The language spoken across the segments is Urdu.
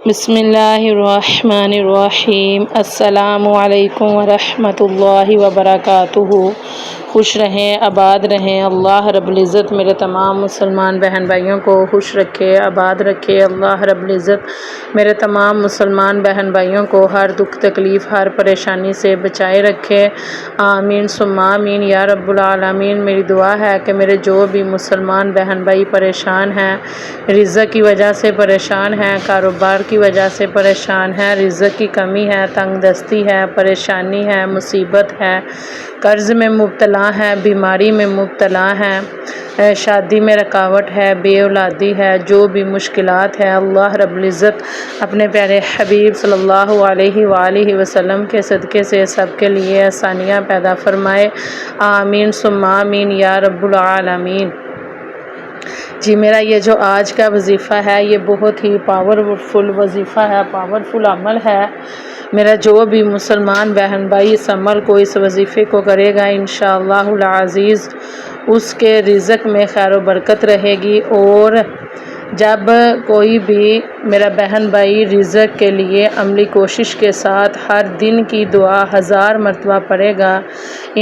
بسم اللہ الرحمن الرحیم۔ السلام علیکم ورحمۃ اللہ وبرکاتہ۔ خوش رہیں، آباد رہیں۔ اللہ رب العزت میرے تمام مسلمان بہن بھائیوں کو خوش رکھے، آباد رکھے۔ اللہ رب العزت میرے تمام مسلمان بہن بھائیوں کو ہر دکھ تکلیف، ہر پریشانی سے بچائے رکھے۔ آمین ثم آمین یا رب العالمین۔ میری دعا ہے کہ میرے جو بھی مسلمان بہن بھائی پریشان ہیں، رزق کی وجہ سے پریشان ہیں، کاروبار کی وجہ سے پریشان ہیں، رزق کی کمی ہے، تنگ دستی ہے، پریشانی ہے، مصیبت ہے، قرض میں مبتلا ہیں، بیماری میں مبتلا ہیں، شادی میں رکاوٹ ہے، بے اولادی ہے، جو بھی مشکلات ہے، اللہ رب العزت اپنے پیارے حبیب صلی اللہ علیہ وآلہ وسلم کے صدقے سے سب کے لیے آسانیاں پیدا فرمائے۔ آمین ثم آمین یا رب العالمین۔ جی، میرا یہ جو آج کا وظیفہ ہے یہ بہت ہی پاورفل وظیفہ ہے، پاورفل عمل ہے۔ میرا جو بھی مسلمان بہن بھائی اس عمل کو، اس وظیفے کو کرے گا انشاءاللہ العزیز اس کے رزق میں خیر و برکت رہے گی۔ اور جب کوئی بھی میرا بہن بھائی رزق کے لیے عملی کوشش کے ساتھ ہر دن کی دعا 1000 مرتبہ پڑھے گا،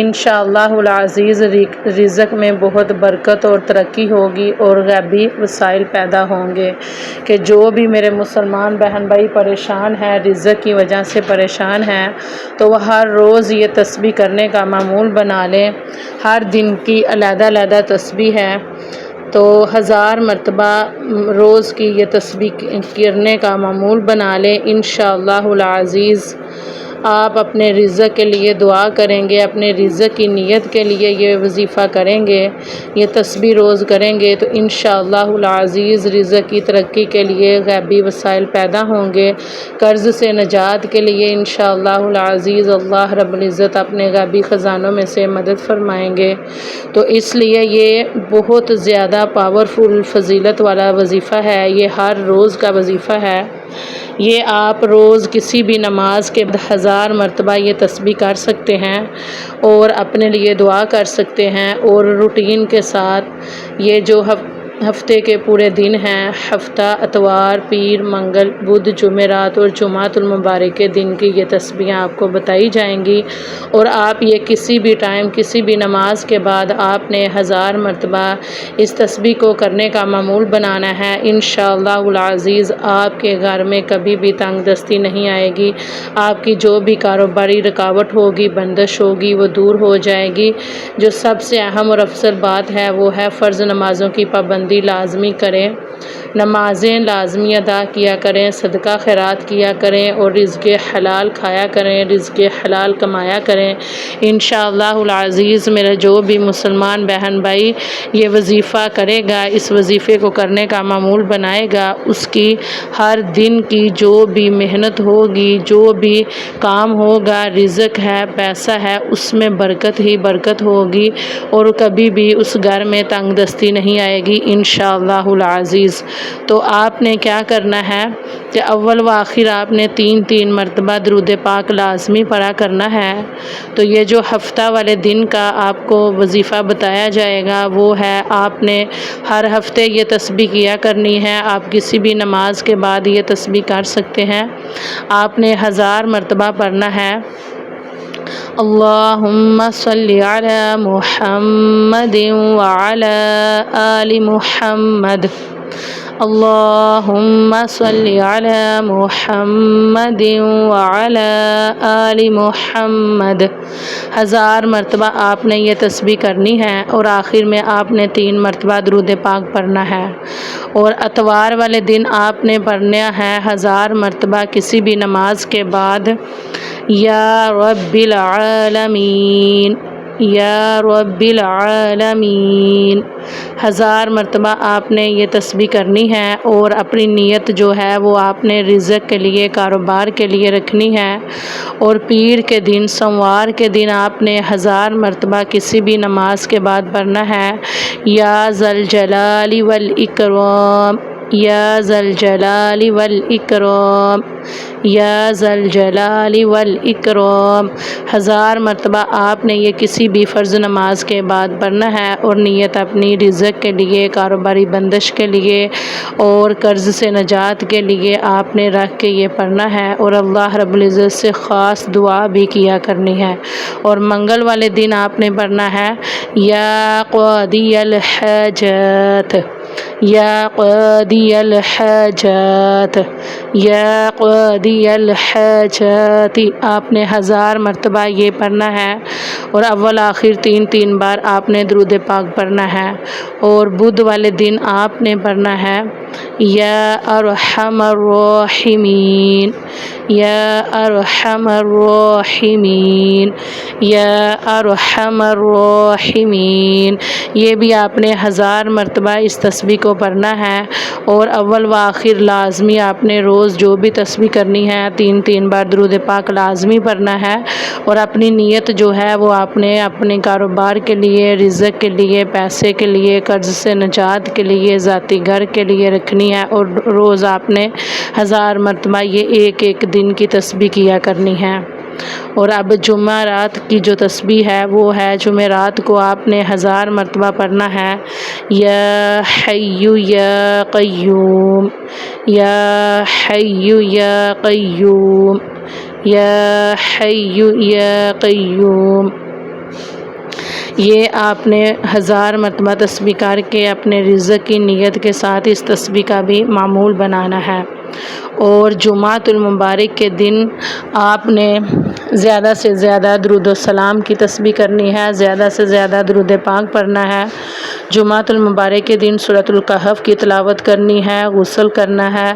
انشاءاللہ العزیز رزق میں بہت برکت اور ترقی ہوگی اور غیبی وسائل پیدا ہوں گے۔ کہ جو بھی میرے مسلمان بہن بھائی پریشان ہیں، رزق کی وجہ سے پریشان ہیں، تو وہ ہر روز یہ تسبیح کرنے کا معمول بنا لیں۔ ہر دن کی علیحدہ علیحدہ تسبیح ہے، تو 1000 مرتبہ روز کی یہ تسبیح کرنے کا معمول بنا لیں۔ انشاءاللہ العزیز آپ اپنے رزق کے لیے دعا کریں گے، اپنے رزق کی نیت کے لیے یہ وظیفہ کریں گے، یہ تسبیح روز کریں گے، تو انشاءاللہ العزیز رزق کی ترقی کے لیے غیبی وسائل پیدا ہوں گے۔ قرض سے نجات کے لیے انشاءاللہ العزیز اللہ رب العزت اپنے غیبی خزانوں میں سے مدد فرمائیں گے۔ تو اس لیے یہ بہت زیادہ پاورفل فضیلت والا وظیفہ ہے، یہ ہر روز کا وظیفہ ہے۔ یہ آپ روز کسی بھی نماز کے 1000 مرتبہ یہ تسبیح کر سکتے ہیں اور اپنے لیے دعا کر سکتے ہیں۔ اور روٹین کے ساتھ یہ جو ہفتے کے پورے دن ہیں، ہفتہ اتوار، پیر، منگل، بدھ، جمعرات اور جمعۃ المبارک کے دن کی یہ تسبیحیں آپ کو بتائی جائیں گی، اور آپ یہ کسی بھی ٹائم، کسی بھی نماز کے بعد آپ نے 1000 مرتبہ اس تسبیح کو کرنے کا معمول بنانا ہے۔ انشاءاللہ العزیز آپ کے گھر میں کبھی بھی تنگ دستی نہیں آئے گی، آپ کی جو بھی کاروباری رکاوٹ ہوگی، بندش ہوگی، وہ دور ہو جائے گی۔ جو سب سے اہم اور افضل بات ہے وہ ہے فرض نمازوں کی پابندی لازمی کریں، نمازیں لازمی ادا کیا کریں، صدقہ خیرات کیا کریں اور رزق حلال کھایا کریں، رزق حلال کمایا کریں۔ انشاءاللہ العزیز میرا جو بھی مسلمان بہن بھائی یہ وظیفہ کرے گا، اس وظیفے کو کرنے کا معمول بنائے گا، اس کی ہر دن کی جو بھی محنت ہوگی، جو بھی کام ہوگا، رزق ہے، پیسہ ہے، اس میں برکت ہی برکت ہوگی اور کبھی بھی اس گھر میں تنگ دستی نہیں آئے گی انشاءاللہ العزیز۔ تو آپ نے کیا کرنا ہے کہ اول و آخر آپ نے 3 مرتبہ درود پاک لازمی پڑھا کرنا ہے۔ تو یہ جو ہفتہ والے دن کا آپ کو وظیفہ بتایا جائے گا وہ ہے آپ نے ہر ہفتے یہ تسبیح کیا کرنی ہے۔ آپ کسی بھی نماز کے بعد یہ تسبیح کر سکتے ہیں۔ آپ نے 1000 مرتبہ پڑھنا ہے۔ اللہم صلی علی محمد وعلی آل محمد، اللہم صلی علی محمد وعلی آل محمد۔ 1000 مرتبہ آپ نے یہ تسبیح کرنی ہے اور آخر میں آپ نے 3 مرتبہ درود پاک پڑھنا ہے۔ اور اتوار والے دن آپ نے پڑھنا ہے 1000 مرتبہ کسی بھی نماز کے بعد یا رب العالمین، یا رب العالمین۔ 1000 مرتبہ آپ نے یہ تسبیح کرنی ہے اور اپنی نیت جو ہے وہ آپ نے رزق کے لیے، کاروبار کے لیے رکھنی ہے۔ اور پیر کے دن، سوموار کے دن آپ نے 1000 مرتبہ کسی بھی نماز کے بعد پڑھنا ہے یا ذا الجلال والاکرام، یا ذا الجلال والاکرام، یا ذا الجلال والاکرام۔ 1000 مرتبہ آپ نے یہ کسی بھی فرض نماز کے بعد پڑھنا ہے، اور نیت اپنی رزق کے لیے، کاروباری بندش کے لیے اور قرض سے نجات کے لیے آپ نے رکھ کے یہ پڑھنا ہے، اور اللہ رب العزت سے خاص دعا بھی کیا کرنی ہے۔ اور منگل والے دن آپ نے پڑھنا ہے یا قاضی الحاجات، یا قاضی الحاجات، یا قاضی الحاجات۔ آپ نے 1000 مرتبہ یہ پڑھنا ہے، اور اول آخر 3 بار آپ نے درود پاک پڑھنا ہے۔ اور بدھ والے دن آپ نے پڑھنا ہے یا ارحم الراحمین، یا ارحم الراحمین، یا ارحم الراحمین۔ یہ بھی آپ نے 1000 مرتبہ اس تسبیح کو پڑھنا ہے، اور اول و آخر لازمی آپ نے روز جو بھی تسبیح کرنی ہے 3 بار درود پاک لازمی پڑھنا ہے، اور اپنی نیت جو ہے وہ آپ نے اپنے کاروبار کے لیے، رزق کے لیے، پیسے کے لیے، قرض سے نجات کے لیے، ذاتی گھر کے لیے رکھنی ہے، اور روز آپ نے 1000 مرتبہ یہ ایک دن کی تسبیح کیا کرنی ہے۔ اور اب جمعرات کی جو تسبیح ہے وہ ہے جمعرات کو آپ نے 1000 مرتبہ پڑھنا ہے یا حی یا قیوم، یا حی یا قیوم، یا حی یا قیوم۔ یہ آپ نے 1000 مرتبہ تسبیح کر کے اپنے رزق کی نیت کے ساتھ اس تسبیح کا بھی معمول بنانا ہے۔ اور جمعۃ المبارک کے دن آپ نے زیادہ سے زیادہ درود و سلام کی تسبیح کرنی ہے، زیادہ سے زیادہ درود پاک پڑھنا ہے۔ جمعۃ المبارک کے دن سورۃ الکہف کی تلاوت کرنی ہے، غسل کرنا ہے،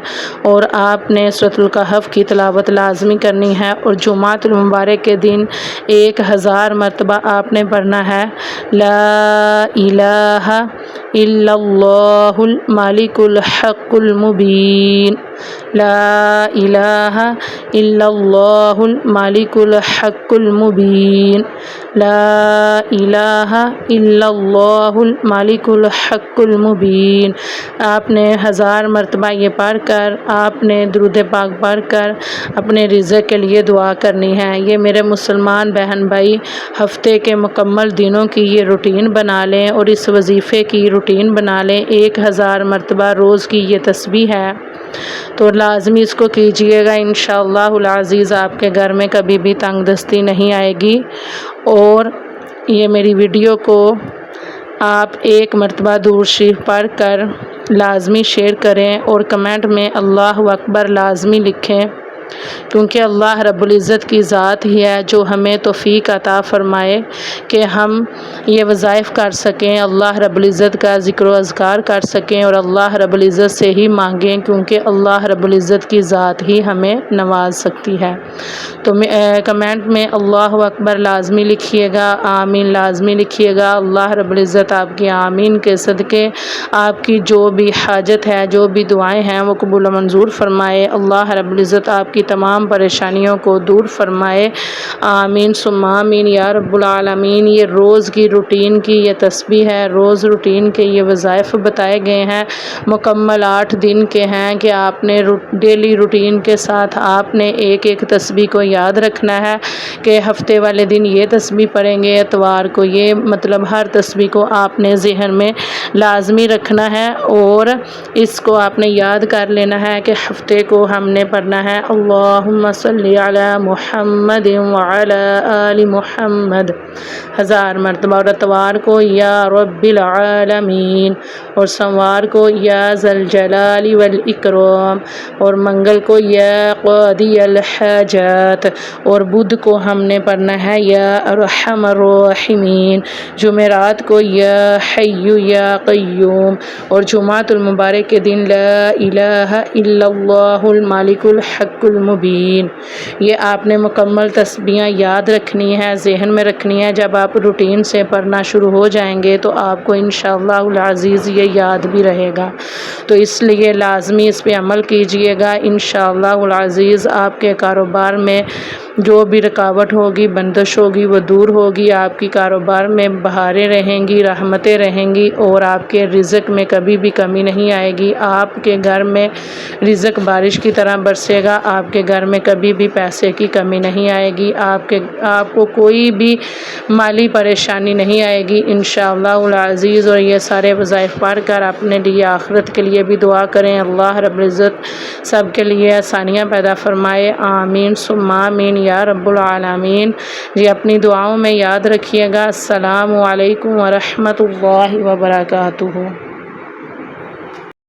اور آپ نے سورۃ الکہف کی تلاوت لازمی کرنی ہے۔ اور جمعۃ المبارک کے دن 1000 مرتبہ آپ نے پڑھنا ہے لا الہ الا اللہ الملک الحق المبین، لا الہ الا اللہ الملک الحق المبین، لا الہ الا اللہ الملک الحق المبین۔ آپ نے 1000 مرتبہ یہ پڑھ کر، آپ نے درود پاک پڑھ کر اپنے رزق کے لیے دعا کرنی ہے۔ یہ میرے مسلمان بہن بھائی ہفتے کے مکمل دنوں کی یہ روٹین بنا لیں، اور اس وظیفے کی روٹین بنا لیں۔ 1000 مرتبہ روز کی یہ تسبیح ہے، تو لازمی اس کو کیجئے گا، انشاءاللہ العزیز آپ کے گھر میں کبھی بھی تنگ دستی نہیں آئے گی۔ اور یہ میری ویڈیو کو آپ 1 مرتبہ درود شریف پڑھ کر لازمی شیئر کریں، اور کمنٹ میں اللہ اکبر لازمی لکھیں، کیونکہ اللہ رب العزت کی ذات ہی ہے جو ہمیں توفیق عطا فرمائے کہ ہم یہ وظائف کر سکیں، اللہ رب العزت کا ذکر و اذکار کر سکیں، اور اللہ رب العزت سے ہی مانگیں، کیونکہ اللہ رب العزت کی ذات ہی ہمیں نواز سکتی ہے۔ تو کمنٹ میں اللہ اکبر لازمی لکھیے گا، آمین لازمی لکھیے گا۔ اللہ رب العزت آپ کی آمین کے صدقے آپ کی جو بھی حاجت ہے، جو بھی دعائیں ہیں وہ قبول و منظور فرمائے۔ اللہ رب العزت آپ کی تمام پریشانیوں کو دور فرمائے، آمین ثم آمین یا رب العالمین۔ یہ روز کی روٹین کی یہ تسبیح ہے، روز روٹین کے یہ وظائف بتائے گئے ہیں، مکمل 8 دن کے ہیں کہ آپ نے ڈیلی روٹین کے ساتھ آپ نے ایک تسبیح کو یاد رکھنا ہے کہ ہفتے والے دن یہ تسبیح پڑھیں گے، اتوار کو یہ، مطلب ہر تسبیح کو آپ نے ذہن میں لازمی رکھنا ہے، اور اس کو آپ نے یاد کر لینا ہے کہ ہفتے کو ہم نے پڑھنا ہے اللہم صلی علی محمد وعلی آل محمد 1000 مرتبہ، اور اتوار کو یا رب العالمین، اور سوموار کو یا ذا الجلال والاکرام، اور منگل کو یا قاضی الحاجات، اور بدھ کو ہم نے پڑھنا ہے یا ارحم الراحمین، جمعرات کو یا حی یا قیوم، اور جمعۃ المبارک کے دن لا الہ الا اللہ الملک الحق المبین۔ یہ آپ نے مکمل تسبیحاں یاد رکھنی ہے، ذہن میں رکھنی ہے۔ جب آپ روٹین سے پڑھنا شروع ہو جائیں گے تو آپ کو انشاءاللہ العزیز یہ یاد بھی رہے گا، تو اس لیے لازمی اس پہ عمل کیجئے گا۔ انشاءاللہ العزیز آپ کے کاروبار میں جو بھی رکاوٹ ہوگی، بندش ہوگی، وہ دور ہوگی۔ آپ کی کاروبار میں بہاریں رہیں گی، رحمتیں رہیں گی، اور آپ کے رزق میں کبھی بھی کمی نہیں آئے گی۔ آپ کے گھر میں رزق بارش کی طرح برسے گا۔ آپ کے گھر میں کبھی بھی پیسے کی کمی نہیں آئے گی۔ آپ کو کوئی بھی مالی پریشانی نہیں آئے گی انشاءاللہ العزیز۔ اور یہ سارے وظائف پڑھ کر اپنے لیے، آخرت کے لیے بھی دعا کریں۔ اللہ رب العزت سب کے لیے آسانیاں پیدا فرمائے، آمین ثم آمین یا رب العالمین۔ جی اپنی دعاؤں میں یاد رکھیے گا۔ السلام علیکم ورحمۃ اللہ وبرکاتہ۔